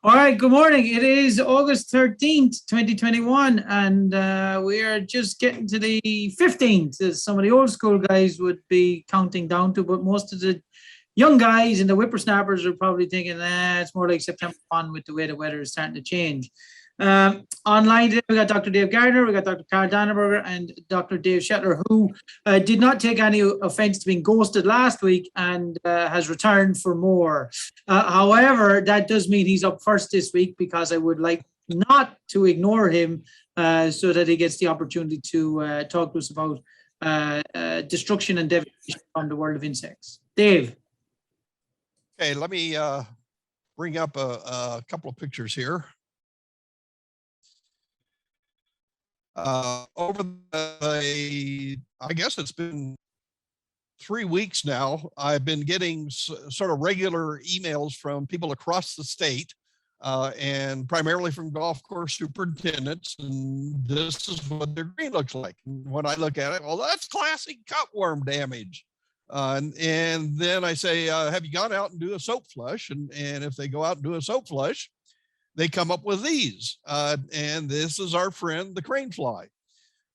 All right, good morning. It is August 13th, 2021, and we are just getting to the 15th, as some of the old school guys would be counting down to, but most of the young guys and the whippersnappers are probably thinking, it's more like September 1 with the way the weather is starting to change. Online today, we got Dr. Dave Gardner, we got Dr. Carl Dannenberger, and Dr. Dave Shetler, who did not take any offense to being ghosted last week and has returned for more. However, that does mean he's up first this week, because I would like not to ignore him so that he gets the opportunity to talk to us about destruction and devastation on the world of insects. Dave. Okay, let me bring up a couple of pictures here. Over I guess it's been 3 weeks now, I've been getting sort of regular emails from people across the state, and primarily from golf course superintendents, and this is what their green looks like. And when I look at it, well, that's classic cutworm damage. And then I say, have you gone out and do a soap flush? And if they go out and do a soap flush, they come up with these. And this is our friend, the crane fly.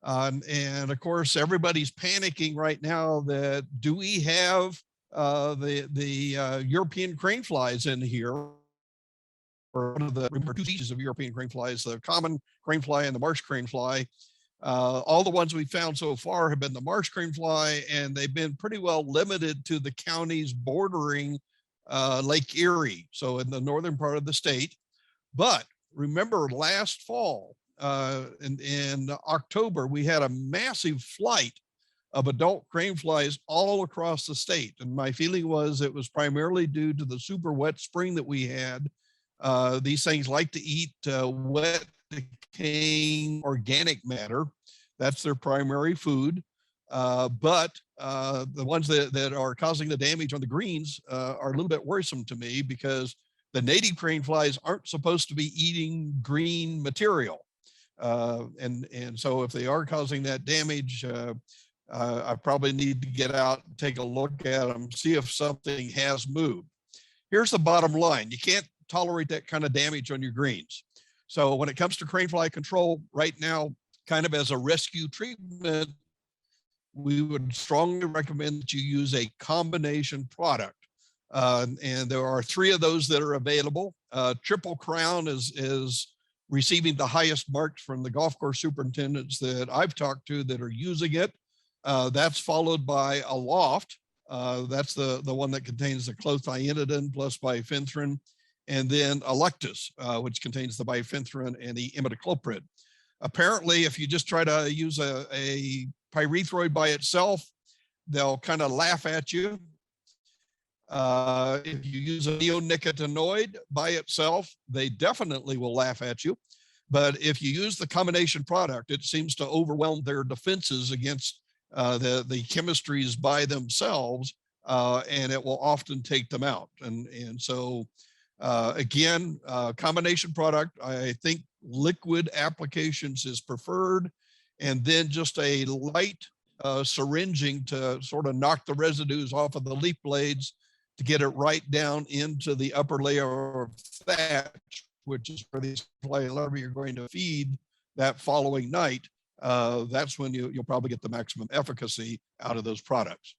And of course, everybody's panicking right now that do we have the European crane flies in here? Or one of the two species of European crane flies, the common crane fly and the marsh crane fly. All the ones we found so far have been the marsh crane fly, and they've been pretty well limited to the counties bordering Lake Erie, so in the northern part of the state. But remember last fall, in October, we had a massive flight of adult crane flies all across the state. And my feeling was it was primarily due to the super wet spring that we had. These things like to eat wet, decaying organic matter. That's their primary food. But the ones that are causing the damage on the greens are a little bit worrisome to me, because the native crane flies aren't supposed to be eating green material. And so if they are causing that damage, I probably need to get out and take a look at them, see if something has moved. Here's the bottom line. You can't tolerate that kind of damage on your greens. So when it comes to crane fly control right now, kind of as a rescue treatment, we would strongly recommend that you use a combination product. And there are 3 of those that are available. Triple Crown is receiving the highest marks from the golf course superintendents that I've talked to that are using it. That's followed by Aloft. That's the one that contains the clothianidin plus bifenthrin, and then Electus, which contains the bifenthrin and the imidacloprid. Apparently, if you just try to use a pyrethroid by itself, they'll kind of laugh at you. If you use a neonicotinoid by itself, they definitely will laugh at you. But if you use the combination product, it seems to overwhelm their defenses against the chemistries by themselves, and it will often take them out. And so, again, combination product, I think liquid applications is preferred, and then just a light syringing to sort of knock the residues off of the leaf blades to get it right down into the upper layer of thatch, which is where these fly larvae you're going to feed that following night. That's when you'll probably get the maximum efficacy out of those products.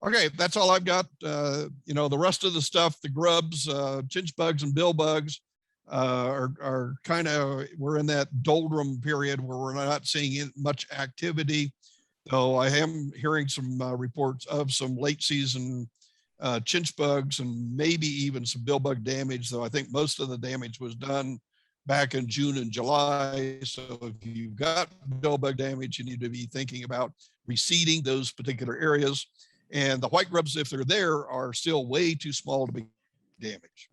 Okay, that's all I've got. You know, the rest of the stuff, the grubs, chinch bugs and bill bugs are kind of, we're in that doldrum period where we're not seeing much activity. Though I am hearing some reports of some late season chinch bugs and maybe even some bill bug damage, though I think most of the damage was done back in June and July. So if you've got bill bug damage, you need to be thinking about reseeding those particular areas. And the white grubs, if they're there, are still way too small to be damaged.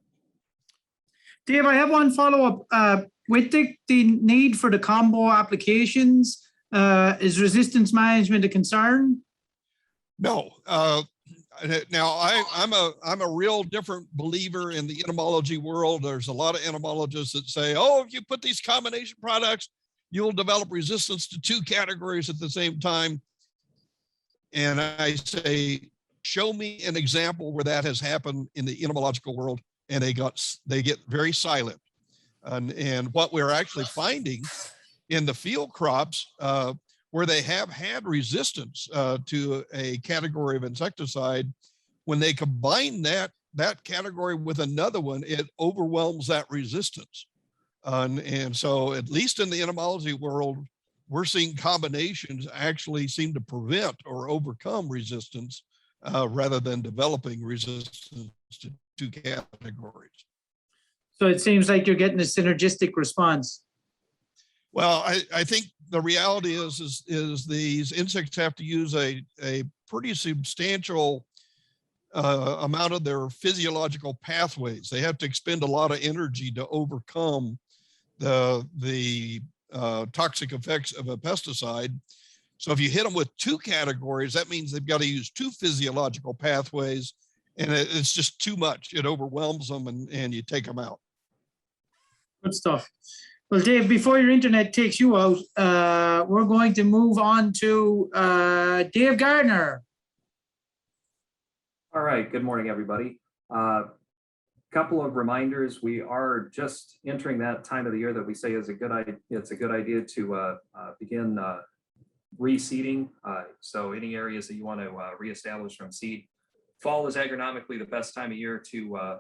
Dave, I have one follow-up. With the need for the combo applications, is resistance management a concern? No. Now, I'm a real different believer in the entomology world. There's a lot of entomologists that say, oh, if you put these combination products, you'll develop resistance to 2 categories at the same time. And I say, show me an example where that has happened in the entomological world, and they get very silent. And what we're actually finding in the field crops, where they have had resistance to a category of insecticide, when they combine that category with another one, it overwhelms that resistance. And so, at least in the entomology world, we're seeing combinations actually seem to prevent or overcome resistance rather than developing resistance to two categories. So it seems like you're getting a synergistic response. Well, I think the reality is these insects have to use a pretty substantial amount of their physiological pathways. They have to expend a lot of energy to overcome the toxic effects of a pesticide. So if you hit them with two categories, that means they've got to use two physiological pathways, and it's just too much. It overwhelms them, and you take them out. Good stuff. Well, Dave, before your internet takes you out, we're going to move on to Dave Gardner. All right, good morning, everybody. Couple of reminders. We are just entering that time of the year that we say is a good idea. It's a good idea to begin reseeding. So any areas that you want to reestablish from seed. Fall is agronomically the best time of year to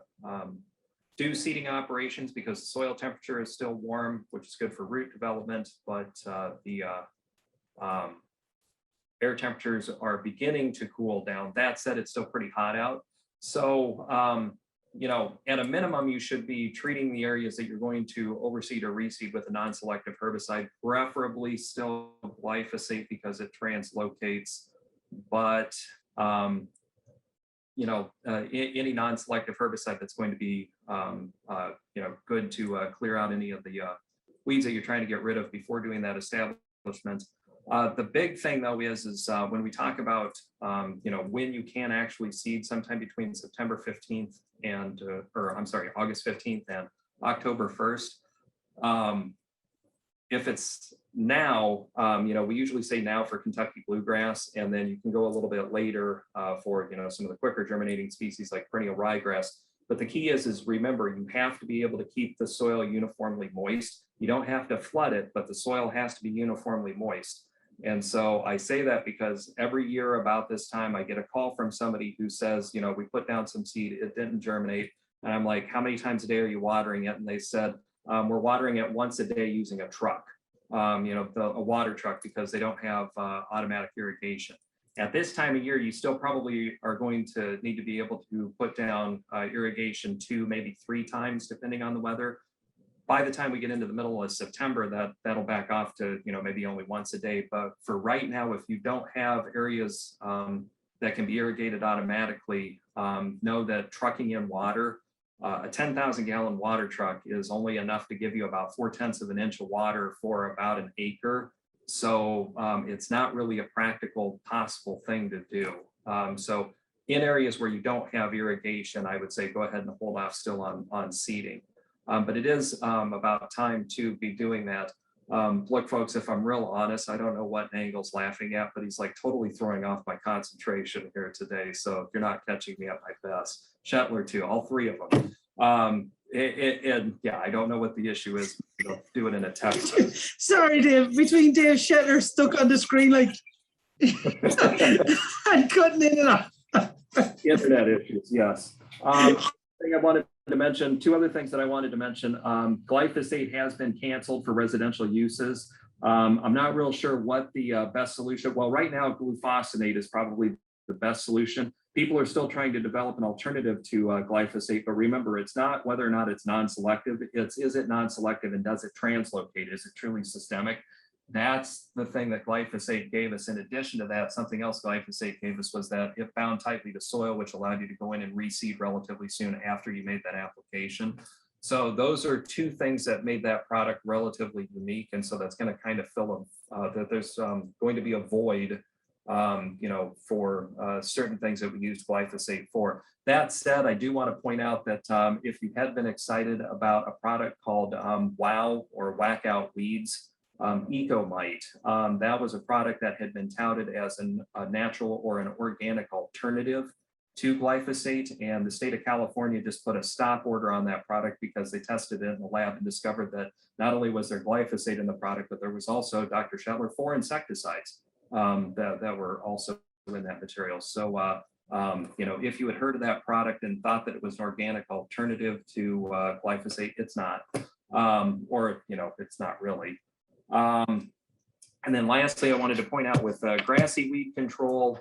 do seeding operations because the soil temperature is still warm, which is good for root development, but the air temperatures are beginning to cool down. That said, it's still pretty hot out. So, you know, at a minimum, you should be treating the areas that you're going to overseed or reseed with a non-selective herbicide, preferably still glyphosate because it translocates, but you know, any non-selective herbicide that's going to be, you know, good to clear out any of the weeds that you're trying to get rid of before doing that establishment. The big thing though is when we talk about, you know, when you can actually seed sometime between September 15th and, or I'm sorry, August 15th and October 1st. If it's now, you know, we usually say now for Kentucky bluegrass, and then you can go a little bit later for, you know, some of the quicker germinating species like perennial ryegrass. But the key is remember, you have to be able to keep the soil uniformly moist. You don't have to flood it, but the soil has to be uniformly moist. And so I say that because every year about this time, I get a call from somebody who says, you know, we put down some seed, it didn't germinate. And I'm like, how many times a day are you watering it? And they said, we're watering it once a day using a truck, you know, a water truck, because they don't have automatic irrigation. At this time of year, you still probably are going to need to be able to put down irrigation 2, maybe 3 times, depending on the weather. By the time we get into the middle of September, that'll back off to, you know, maybe only once a day. But for right now, if you don't have areas that can be irrigated automatically, know that trucking in water, a 10,000 gallon water truck is only enough to give you about 4/10 of an inch of water for about an acre. So it's not really a practical possible thing to do. So in areas where you don't have irrigation, I would say go ahead and hold off still on seeding. But it is about time to be doing that. Look, folks, if I'm real honest, I don't know what Angle's laughing at, but he's like totally throwing off my concentration here today. So if you're not catching me at my best, Shetler too, all 3 of them. And yeah, I don't know what the issue is. We'll do it in a text. Sorry, Dave. Between Dave Shetler stuck on the screen like and cutting in and out. Internet issues, yes. Thing I wanted to mention, 2 other things that I wanted to mention. Glyphosate has been canceled for residential uses. I'm not real sure what the best solution. Well, right now, glufosinate is probably the best solution. People are still trying to develop an alternative to glyphosate, but remember, it's not whether or not it's non-selective. It's is it non-selective and does it translocate? Is it truly systemic? That's the thing that glyphosate gave us. In addition to that, something else glyphosate gave us was that it bound tightly to soil, which allowed you to go in and reseed relatively soon after you made that application. So those are 2 things that made that product relatively unique. And so that's going to kind of fill that there's going to be a void, you know, for certain things that we use glyphosate for. That said, I do want to point out that if you had been excited about a product called WOW or Whack Out Weeds, Ecomite. That was a product that had been touted as a natural or an organic alternative to glyphosate, and the state of California just put a stop order on that product because they tested it in the lab and discovered that not only was there glyphosate in the product, but there was also, Dr. Shetler, 4 insecticides that were also in that material. So, if you had heard of that product and thought that it was an organic alternative to glyphosate, it's not, or it's not really. And then lastly, I wanted to point out with grassy weed control,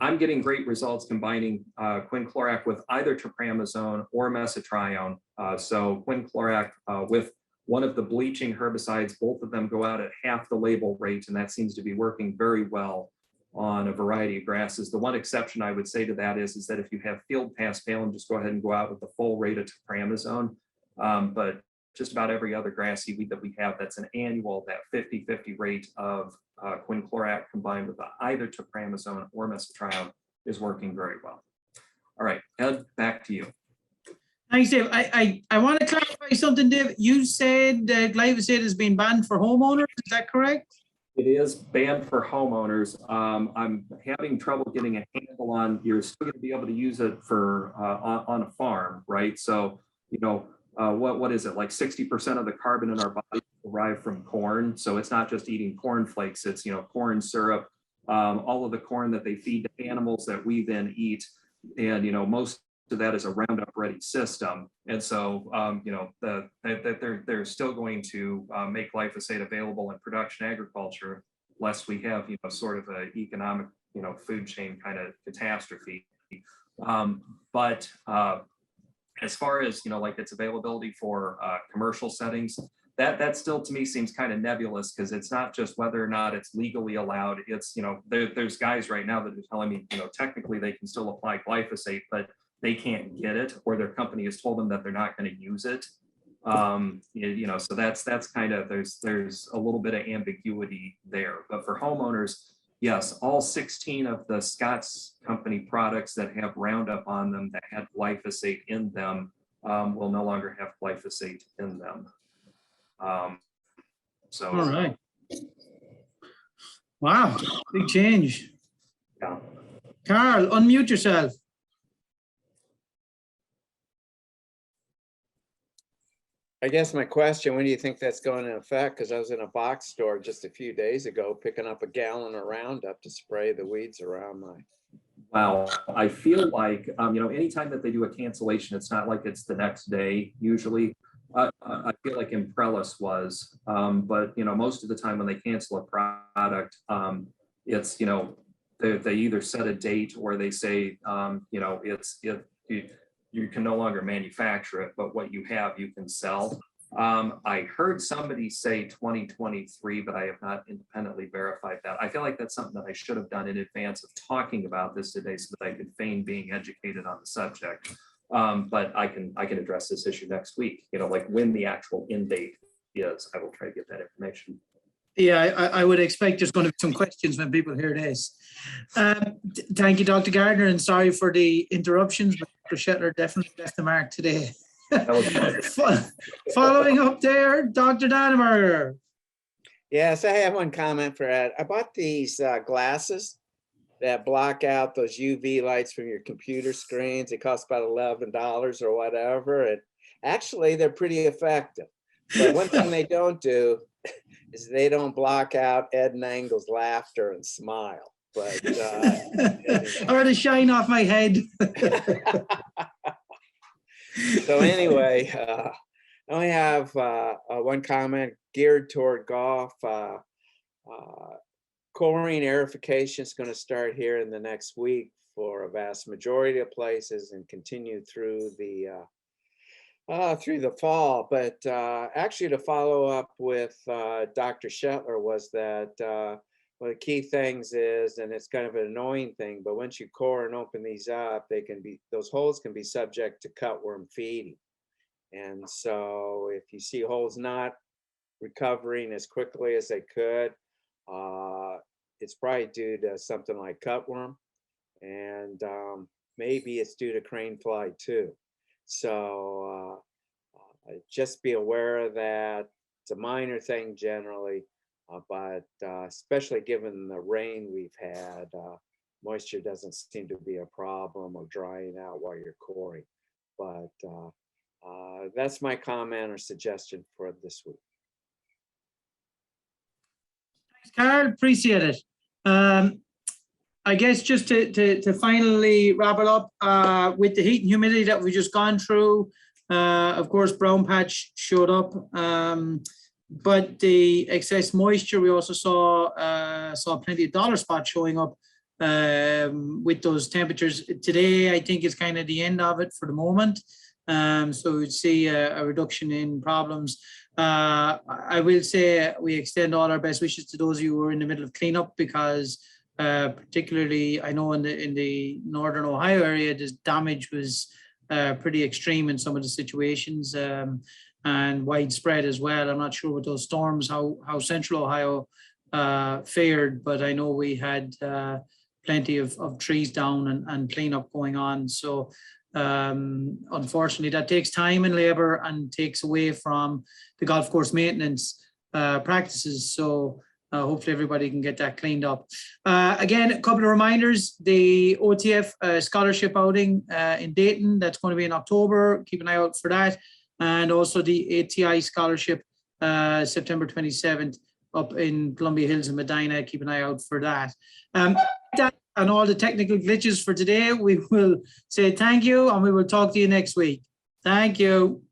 I'm getting great results combining quinclorac with either tepramazone or mesotrione. So quinclorac with one of the bleaching herbicides, both of them go out at half the label rate, and that seems to be working very well on a variety of grasses. The one exception I would say to that is that if you have field pass fail, and just go ahead and go out with the full rate of tepramazone. But just about every other grassy weed that we have, that's an annual, that 50-50 rate of quinclorac combined with either tepramazone or mesotrione is working very well. All right, Ed, back to you. Thanks, Dave. I want to clarify something, Dave. You said glyphosate has been banned for homeowners. Is that correct? It is banned for homeowners. I'm having trouble getting a handle on, you're still going to be able to use it for on a farm, right? So, what is it, like 60% of the carbon in our body derived from corn. So it's not just eating corn flakes, it's corn syrup, all of the corn that they feed to animals that we then eat. And most of that is a Roundup ready system. And so they're still going to make glyphosate available in production agriculture, lest we have sort of an economic food chain kind of catastrophe. But as far as like its availability for commercial settings, that still to me seems kind of nebulous, because it's not just whether or not it's legally allowed. It's there's guys right now that are telling me technically they can still apply glyphosate, but they can't get it, or their company has told them that they're not going to use it. So that's kind of, there's a little bit of ambiguity there. But for homeowners, yes, all 16 of the Scott's company products that have Roundup on them that had glyphosate in them will no longer have glyphosate in them. So. All right. Wow, big change. Yeah. Carl, unmute yourself. I guess my question, when do you think that's going to affect? Because I was in a box store just a few days ago, picking up a gallon of Roundup to spray the weeds around my. Wow, I feel like, anytime that they do a cancellation, it's not like it's the next day usually. I feel like Imprellis was, but most of the time when they cancel a product, it's, they either set a date or they say, you can no longer manufacture it, but what you have, you can sell. I heard somebody say 2023, but I have not independently verified that. I feel like that's something that I should have done in advance of talking about this today, so that I could feign being educated on the subject. But I can address this issue next week, like when the actual end date is. I will try to get that information. Yeah, I would expect there's going to be some questions when people hear this. Thank you, Dr. Gardner, and sorry for the interruptions, but Dr. Shetler definitely left the mark today. Following up there, Dr. Dannenberger. Yes, I have one comment for Ed. I bought these glasses that block out those UV lights from your computer screens. It costs about $11 or whatever. And actually, they're pretty effective. But one thing they don't do is they don't block out Ed and Engel's laughter and smile. But or the shine off my head. So anyway, I only have one comment geared toward golf. Chlorine aerification is going to start here in the next week for a vast majority of places and continue through the fall. But actually, to follow up with Dr. Shetler, was that one of the key things is, and it's kind of an annoying thing, but once you core and open these up, those holes can be subject to cutworm feeding. And so if you see holes not recovering as quickly as they could, it's probably due to something like cutworm, and maybe it's due to crane fly too. So just be aware of that. It's a minor thing generally, but especially given the rain we've had, moisture doesn't seem to be a problem or drying out while you're coring. But that's my comment or suggestion for this week. Thanks, Carl. Appreciate it. I guess just to finally wrap it up, with the heat and humidity that we've just gone through, of course, brown patch showed up, but the excess moisture, we also saw plenty of dollar spots showing up with those temperatures. Today, I think is kind of the end of it for the moment. So we'd see a reduction in problems. I will say we extend all our best wishes to those of you who are in the middle of cleanup, because particularly I know in the northern Ohio area, the damage was pretty extreme in some of the situations, and widespread as well. I'm not sure with those storms how central Ohio fared, but I know we had plenty of trees down and cleanup going on. So unfortunately, that takes time and labor and takes away from the golf course maintenance practices. So hopefully everybody can get that cleaned up. Again, a couple of reminders: the OTF scholarship outing in Dayton, that's going to be in October. Keep an eye out for that. And also the ATI scholarship, September 27th, up in Columbia Hills and Medina. Keep an eye out for that. And all the technical glitches for today, we will say thank you, and we will talk to you next week. Thank you.